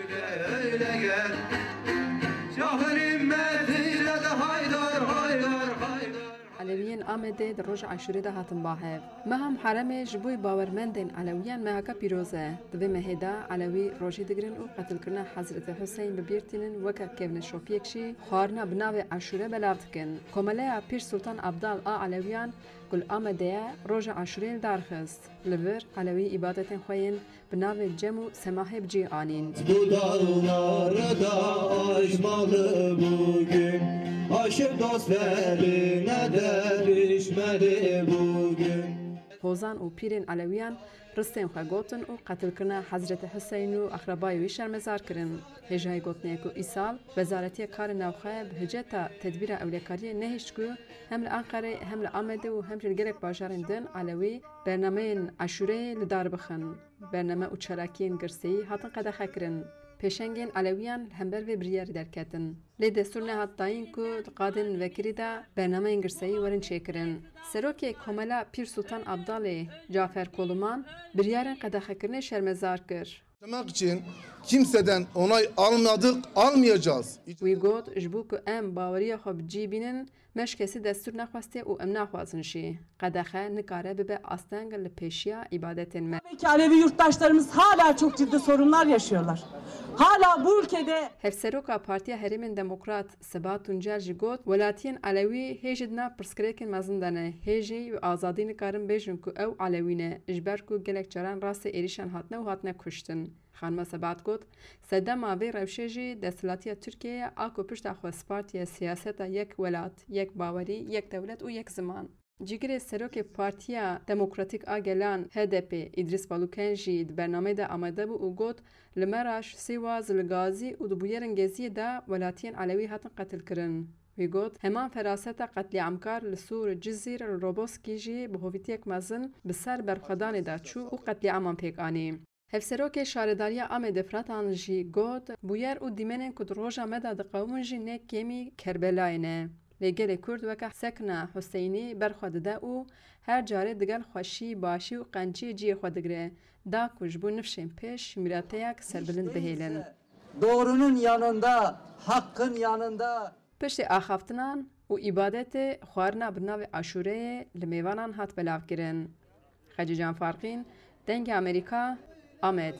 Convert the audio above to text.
Öyle gel. Şahın himmetiyle de haydar haydar haydar. Aleviyên Amedê di roja Eşûrê de hatin bahev. Meham heremê ji bo bawermendên Alewiyan meheka pîroz e. Di vê mehê de Alewî rojî digirin û qetilkirina Hezretê Hüseyin bi bîr tînin weke kevnişopiyek jî xwarina bi navê Eşûrê belav dikin. Komeleya Pîr Sultan Abdal a Alewiyan Gul Amedê roja Eşûrê li darxist. Li vir Alewî îbadetên xwe yên bi navê cem û semahê bi cih anîn. Bu dağları da aşmalı bugün. Aşık dostlarına derişmeli bugün. Hozan û pîrên Alewiyan ristên xwe gotin û qetilkirina Hezretê Hüseyin û axrabayê wî şermezar kirin. Hêjayê gotinê ku îsal Wezaretiya Karên Navxwe bi hiceta tedbîra ewlekariyê nehîşt ku hem li Enqerê hem li Amedê û hem jî li gelek bajarên din Alewî bernameyên Eşûreyê li dar bixin. Bername û çalakiyên girseyî hatin qedexekirin. Pêşengên Alewiyan hember vê biryarî derketin. Lê destûr nehat dayîn ku di qadên vekirî de bernameyên girseyî werin çêkirin. Serokê Komela Pîr Sultan Abdalê Cafer Koluman biryarên qedexekirinê şermezar kir. Demek için kimseden onay almadık, almayacağız. Wî got ji bo ku em baweriya xwe bi cî bînin meşkesî destûr nexwestiye û em naxwazin jî. Qedexe nikare bibe asteng li pêşiya îbadetên me. Tabii ki Alevi yurttaşlarımız hala çok ciddi sorunlar yaşıyorlar. Hala bu ülkede Hevseroka Partiya Herêmên Demokrat Sebat Tuncel jî got welatiyên Alewî hêjî dina pirsgirêkên mezin de ne. Hêjî û azadî nikarin bêjin ku ew Alewî ne ji ber ku gelek caran rastê êrîşan hatine û hatine kuştin. Xanima Sebat got sedema vê rewşê jî desthilatiya Tirkiyeyê a ku pişta xwe spartiya siyaseta yek welat, yek bawerî, yek dewlet û yek ziman. Cîgirê Serokê Partiya Demokratîk a Gelan HDP İdris Baluken jî di bernameyê de amade bû û got li Meraş, Sîwaz, li Gazî û di bûyerên Geziyê de welatiyên Alewî hatin qetilkirin. Wî got heman feraseta qetlîamkar li Sûr, Cizîr, li Roboskî jî bi hovîtiyek mezin bi ser berxwedanê de çû û qetlîaman pêk anî. Hevserokê Şaredariya Amedê Fratan jî got bûyer û dîmenên ku di roja me de diqewin jî ne kêmî Kerbelayê ne. Lê gelê Kurd weke sekna Huseynî berxwe dide û her carê digel xweşî, başî û qenciyê ciyê xwe digire. Da ku ji bo nifşên pêş mîrateyek serbilind bihêlin. Doğrunun yanında, hakkın yanında. Piştî axaftinan û îbadetê xwarina bi navê Eşûreyê li mêvanan hat belavkirin. Xecî Canfarqîn, Dengê Amerîka, Amed.